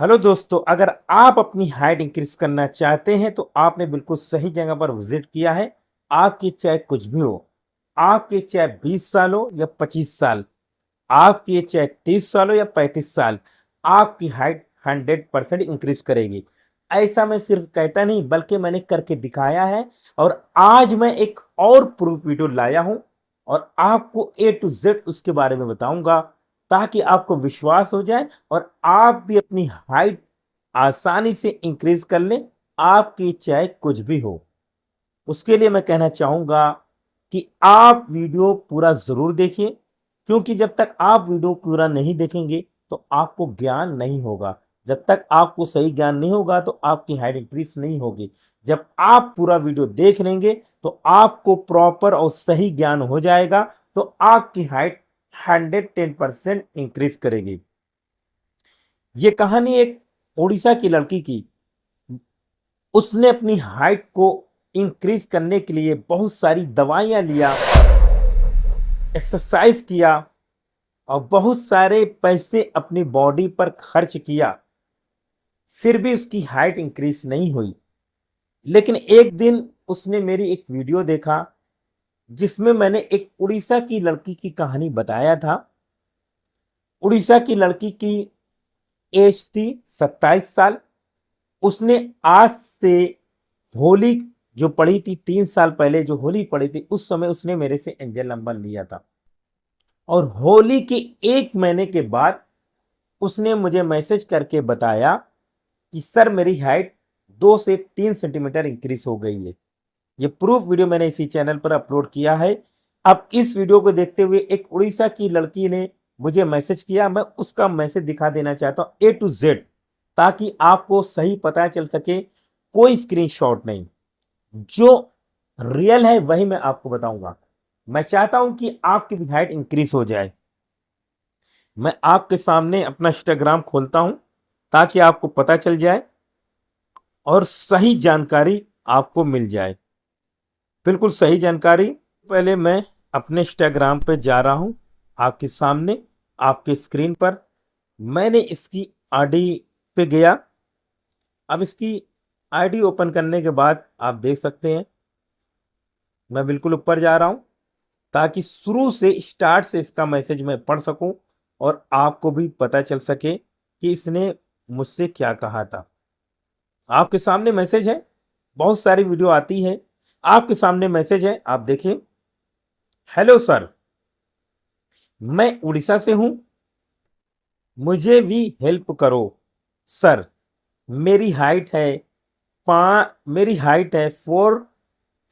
Hello दोस्तों, अगर आप अपनी हाइट इंक्रीज करना चाहते हैं तो आपने बिल्कुल सही जगह पर विजिट किया है। आपकी चाहे कुछ भी हो, आपके चाहे 20 साल हो या 25 साल, आपकी चाहे 30 साल हो या 35 साल, आपकी हाइट 100% इंक्रीज करेगी। ऐसा मैं सिर्फ कहता नहीं बल्कि मैंने करके दिखाया है। और आज मैं एक और प्रूफ वीडियो लाया हूं और आपको ए टू जेड उसके बारे में बताऊंगा, ताकि आपको विश्वास हो जाए और आप भी अपनी हाइट आसानी से इंक्रीज कर लें, आपकी चाहे कुछ भी हो। उसके लिए मैं कहना चाहूंगा कि आप वीडियो पूरा जरूर देखिए, क्योंकि जब तक आप वीडियो पूरा नहीं देखेंगे तो आपको ज्ञान नहीं होगा। जब तक आपको सही ज्ञान नहीं होगा तो आपकी हाइट इंक्रीज नहीं होगी। जब आप पूरा वीडियो देख लेंगे तो आपको प्रॉपर और सही ज्ञान हो जाएगा, तो आपकी हाइट 110% इंक्रीज करेगी। ये कहानी एक उड़ीसा की लड़की की। उसने अपनी हाइट को इंक्रीज करने के लिए बहुत सारी दवाइयां लिया, एक्सरसाइज किया और बहुत सारे पैसे अपनी बॉडी पर खर्च किया, फिर भी उसकी हाइट इंक्रीज नहीं हुई। लेकिन एक दिन उसने मेरी एक वीडियो देखा, जिसमें मैंने एक उड़ीसा की लड़की की कहानी बताया था। उड़ीसा की लड़की की एज थी 27 साल। उसने आज से होली जो पड़ी थी, 3 साल पहले जो होली पड़ी थी, उस समय उसने मेरे से एंजल नंबर लिया था। और होली के 1 महीने के बाद उसने मुझे मैसेज करके बताया कि सर मेरी हाइट 2 से 3 सेंटीमीटर इंक्रीज हो गई है। ये प्रूफ वीडियो मैंने इसी चैनल पर अपलोड किया है। अब इस वीडियो को देखते हुए एक उड़ीसा की लड़की ने मुझे मैसेज किया, मैं उसका मैसेज दिखा देना चाहता हूं ए टू जेड, ताकि आपको सही पता चल सके। कोई स्क्रीनशॉट नहीं, जो रियल है वही मैं आपको बताऊंगा। मैं चाहता हूं कि आपकी भी हाइट इंक्रीज हो जाए। मैं आपके सामने अपना इंस्टाग्राम खोलता हूं ताकि आपको पता चल जाए और सही जानकारी आपको मिल जाए, बिल्कुल सही जानकारी। पहले मैं अपने इंस्टाग्राम पे जा रहा हूं, आपके सामने, आपके स्क्रीन पर। मैंने इसकी आईडी पे गया। अब इसकी आईडी ओपन करने के बाद आप देख सकते हैं, मैं बिल्कुल ऊपर जा रहा हूं ताकि शुरू से स्टार्ट से इसका मैसेज मैं पढ़ सकूं और आपको भी पता चल सके कि इसने मुझसे क्या कहा था। आपके सामने मैसेज है, बहुत सारी वीडियो आती है। आपके सामने मैसेज है, आप देखिए। हेलो सर, मैं उड़ीसा से हूं, मुझे भी हेल्प करो सर। मेरी हाइट है मेरी हाइट है 4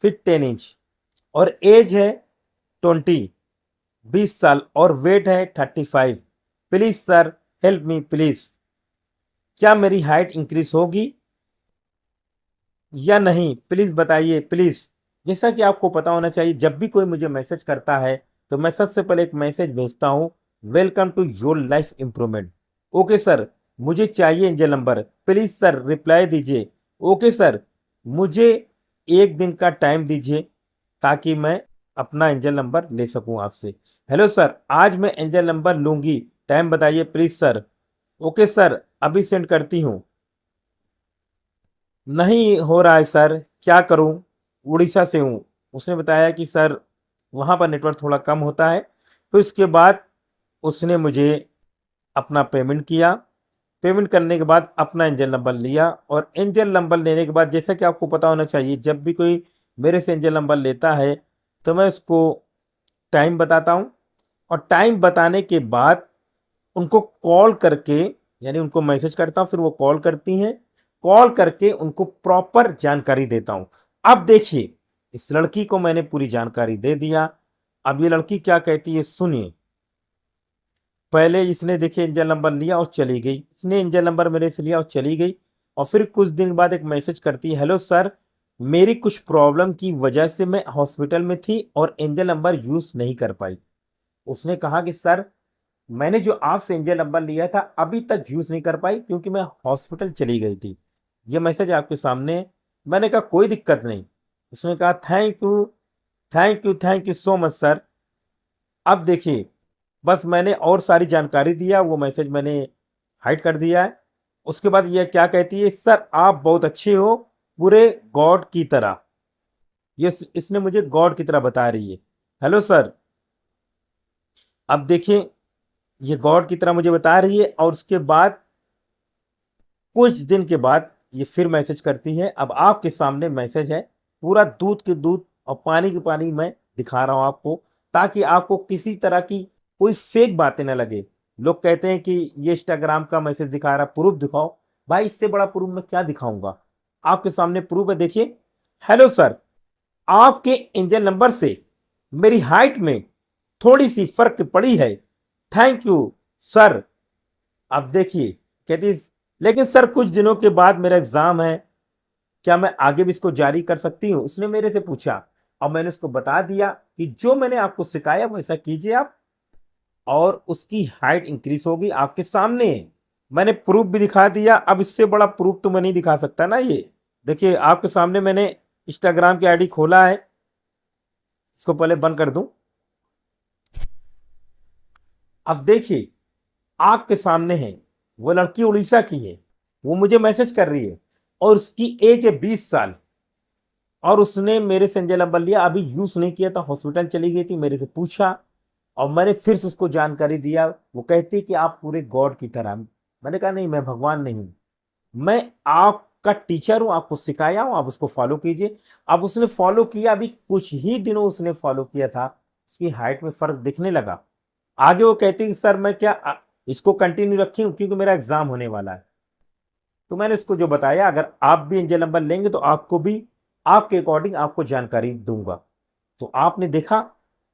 फीट 10 इंच और एज है 20 साल और वेट है 35। Please sir, help me please. क्या मेरी हाइट इंक्रीज होगी या नहीं, प्लीज बताइए प्लीज। जैसा कि आपको पता होना चाहिए, जब भी कोई मुझे मैसेज करता है तो मैं सबसे पहले एक मैसेज भेजता हूं, welcome to your life improvement. Okay sir, मुझे चाहिए angel number, please sir reply दीजिए। ओके सर, मुझे 1 दिन का टाइम दीजिए ताकि मैं अपना एंजल नंबर ले सकूं आपसे। हेलो सर, आज मैं एंजल नंबर लूंगी, टाइम बताइए प्लीज सर। ओके सर, अभी सेंड करती हूं। नहीं हो रहा है सर, क्या करूं, उड़ीसा से हूं। उसने बताया कि सर वहां पर नेटवर्क थोड़ा कम होता है। तो इसके बाद उसने मुझे अपना पेमेंट किया। पेमेंट करने के बाद अपना एंजल नंबर लिया और एंजल नंबर लेने के बाद, जैसा कि आपको पता होना चाहिए, जब भी कोई मेरे से एंजल नंबर लेता है तो मैं उसको टाइम बताता हूं। और टाइम बताने के बाद उनको कॉल करके, यानी उनको मैसेज करता हूं, फिर वो कॉल करती हैं। कॉल करके उनको प्रॉपर जानकारी देता हूं। अब देखिए, इस लड़की को मैंने पूरी जानकारी दे दिया। अब ये लड़की क्या कहती है सुनिए। पहले इसने देखिए एंजल नंबर लिया और चली गई, इसने एंजल नंबर मेरे से लिया और चली गई। और फिर कुछ दिन बाद एक मैसेज करती है, हेलो सर, मेरी कुछ प्रॉब्लम की वजह से मैं हॉस्पिटल में थी और एंजल नंबर यूज नहीं कर पाई। उसने कहा कि सर, मैंने जो आपसे एंजल नंबर लिया था अभी तक यूज नहीं कर पाई क्योंकि मैं हॉस्पिटल चली गई थी। ये मैसेज आपके सामने है। मैंने कहा कोई दिक्कत नहीं। उसने कहा thank you, thank you, thank you so much sir. अब देखिए, बस मैंने और सारी जानकारी दिया, वो मैसेज मैंने हाइड कर दिया है। उसके बाद ये क्या कहती है, सर आप बहुत अच्छे हो, पूरे गॉड की तरह। ये इसने मुझे गॉड की तरह बता रही है। Hello sir. अब देखिए, ये गॉड की तरह मुझे बता रही है, और उसके बाद कुछ दिन के बाद ये फिर मैसेज करती है। अब आपके सामने मैसेज है, पूरा दूध के दूध और पानी के पानी मैं दिखा रहा हूं आपको, ताकि आपको किसी तरह की कोई फेक बातें ना लगे। लोग कहते हैं कि ये इंस्टाग्राम का मैसेज दिखा रहा, प्रूफ दिखाओ। भाई इससे बड़ा प्रूफ मैं क्या दिखाऊंगा, आपके सामने प्रूफ है, देखिए। हेलो सर, आपके एंजल नंबर से मेरी हाइट में थोड़ी सी फर्क पड़ी है, थैंक यू सर। अब देखिए, कहती, लेकिन सर कुछ दिनों के बाद मेरा एग्जाम है, क्या मैं आगे भी इसको जारी कर सकती हूँ, उसने मेरे से पूछा। और मैंने उसको बता दिया कि जो मैंने आपको सिखाया वैसा कीजिए आप, और उसकी हाइट इंक्रीज होगी आपके सामने। मैंने प्रूफ भी दिखा दिया। अब इससे बड़ा प्रूफ तो मैं नहीं दिखा सकता ना। ये देखिए, आपके सामने मैंने इंस्टाग्राम की आईडी खोला है, इसको पहले बंद कर दूं। अब देखिए, आग के सामने है, वो लड़की उड़ीसा की है, वो मुझे मैसेज कर रही है, और उसकी एज है 20 साल। और उसने मेरे से एंजल नंबर लिया, अभी यूज नहीं किया था, हॉस्पिटल चली गई थी, मेरे से पूछा, और मैंने फिर से उसको जानकारी दिया। वो कहती कि आप पूरे गॉड की तरह। मैंने कहा नहीं, मैं भगवान नहीं हूं, मैं आपका टीचर हूं, आपको सिखाया हूं, आप उसको फॉलो कीजिए। अब उसने फॉलो किया, अभी कुछ ही दिनों उसने फॉलो किया था, उसकी हाइट में फर्क दिखने लगा। आगे वो कहती कि सर मैं क्या इसको कंटिन्यू रखी हूं, क्योंकि मेरा एग्जाम होने वाला है। तो मैंने उसको जो बताया, अगर आप भी एंजल नंबर लेंगे तो आपको भी आपके अकॉर्डिंग आपको जानकारी दूंगा। तो आपने देखा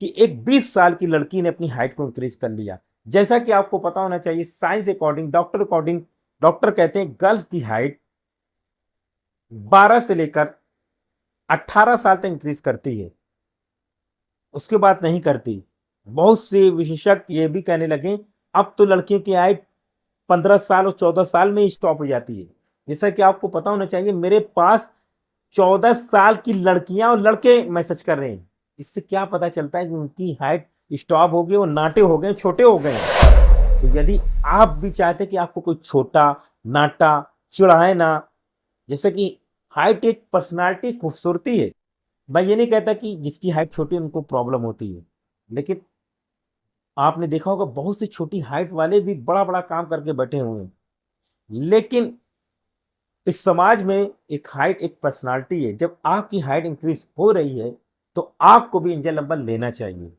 कि एक 20 साल की लड़की ने अपनी हाइट को इंक्रीज कर लिया। जैसा कि आपको पता होना चाहिए, science according, doctor according, doctor कहते हैं गर्ल्स की हाइट 12 से लेकर 18 साल तक इंक्रीज करती है, उसके बाद नहीं करती। बहुत से विशेषज्ञ ये भी कहने लगे अब तो लड़कियों की हाइट 15 साल और 14 साल में ही स्टॉप हो जाती है। जैसा कि आपको पता होना चाहिए, मेरे पास 14 साल की लड़कियां और लड़के मैसेज कर रहे हैं। इससे क्या पता चलता है कि उनकी हाइट स्टॉप हो गई, वो नाटे हो गए, छोटे हो गए हैं। तो यदि आप भी चाहते हैं कि आपको कोई छोटा, नाटा, चिढ़ाए ना, जैसे कि हाइट एक पर्सनालिटी, खूबसूरती है। मैं ये नहीं कहता कि जिसकी हाइट छोटी है उनको प्रॉब्लम होती है, लेकिन आपने देखा होगा बहुत से छोटी हाइट वाले भी बड़ा बड़ा काम करके बैठे हुए हैं। लेकिन इस समाज में एक हाइट एक पर्सनालिटी है। जब आपकी हाइट इंक्रीज हो रही है तो आपको भी एंजल नंबर लेना चाहिए।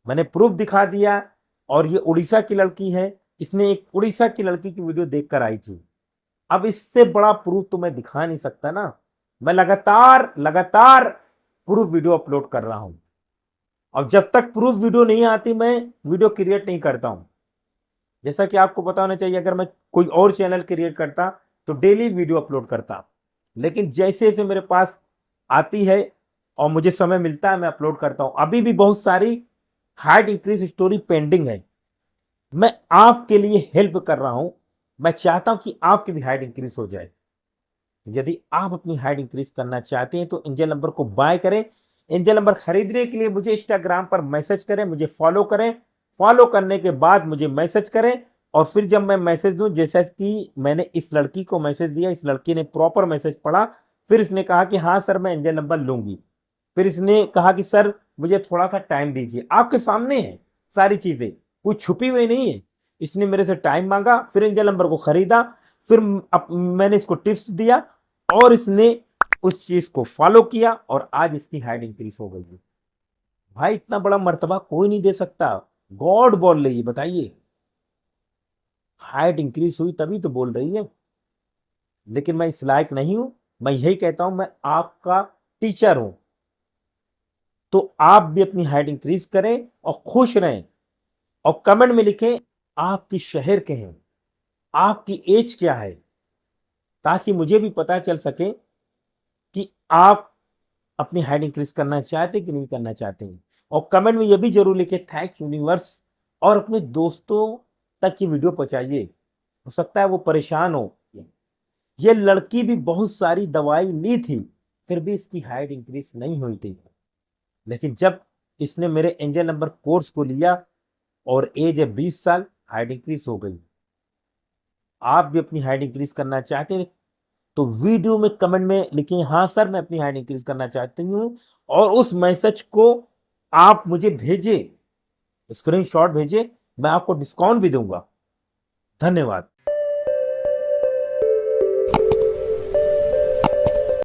मैंने प्रूफ दिखा दिया। और ये उड़ीसा की लड़की है, इसने एक उड़ीसा की लड़की की वीडियो देखकर आई थी। अब इससे बड़ा प्रूफ तो मैं दिखा नहीं सकता ना। मैं लगातार लगातार प्रूफ वीडियो अपलोड कर रहा हूं, और जब तक प्रूफ वीडियो नहीं आती मैं वीडियो क्रिएट नहीं करता हूं। जैसा कि आपको पता होना चाहिए, अगर मैं कोई और चैनल क्रिएट करता तो डेली वीडियो अपलोड करता, लेकिन जैसे जैसे मेरे पास आती है और मुझे समय मिलता है मैं अपलोड करता हूं। अभी भी बहुत सारी हाइट इंक्रीज स्टोरी पेंडिंग है, मैं आपके लिए हेल्प कर रहा हूं। मैं चाहता हूं कि आपकी भी हाइट इंक्रीज हो जाए। यदि आप अपनी हाइट इंक्रीज करना चाहते हैं तो एंजल नंबर को बाय करें। एंजल नंबर खरीदने के लिए मुझे इंस्टाग्राम पर मैसेज करें, मुझे फॉलो करें। फॉलो करने के बाद मुझे मैसेज करें, और फिर जब मैं मैसेज दूं, जैसा कि मैंने इस लड़की को मैसेज दिया, इस लड़की ने प्रॉपर मैसेज पढ़ा, फिर इसने कहा कि हाँ सर मैं एंजल नंबर लूंगी। फिर इसने कहा कि सर मुझे थोड़ा सा टाइम दीजिए। आपके सामने है सारी चीजें, कुछ छुपी हुई नहीं है। इसने मेरे से टाइम मांगा, फिर एंजल नंबर को खरीदा, फिर मैंने इसको टिप्स दिया, और इसने उस चीज को फॉलो किया, और आज इसकी हाइट इंक्रीज हो गई है। भाई इतना बड़ा मर्तबा कोई नहीं दे सकता, गॉड बोल रही है। बताइए, हाइट इंक्रीज हुई तभी तो बोल रही है। लेकिन मैं इस लायक नहीं हूं। मैं यही कहता हूं, मैं आपका टीचर हूं। तो आप भी अपनी हाइट इंक्रीज करें और खुश रहें, और कमेंट में लिखें आपकी शहर के हैं, आपकी एज क्या है, ताकि मुझे भी पता चल सके कि आप अपनी हाइट इंक्रीज करना चाहते कि नहीं करना चाहते हैं। और कमेंट में यह भी जरूर लिखे थैंक यूनिवर्स, और अपने दोस्तों तक की वीडियो पहुंचाइए, हो सकता है वो परेशान हो। ये लड़की भी बहुत सारी दवाई ली थी, फिर भी इसकी हाइट इंक्रीज नहीं हुई थी। लेकिन जब इसने मेरे एंजल नंबर कोर्स को लिया, और एज है 20 साल, हाइट इंक्रीज हो गई। आप भी अपनी हाइट इंक्रीज करना चाहते हैं तो वीडियो में कमेंट में लिखिए हाँ सर मैं अपनी हाइट इंक्रीज करना चाहती हूँ, और उस मैसेज को आप मुझे भेजिए, स्क्रीनशॉट भेजिए, मैं आपको डिस्काउंट भी दूंगा। धन्यवाद।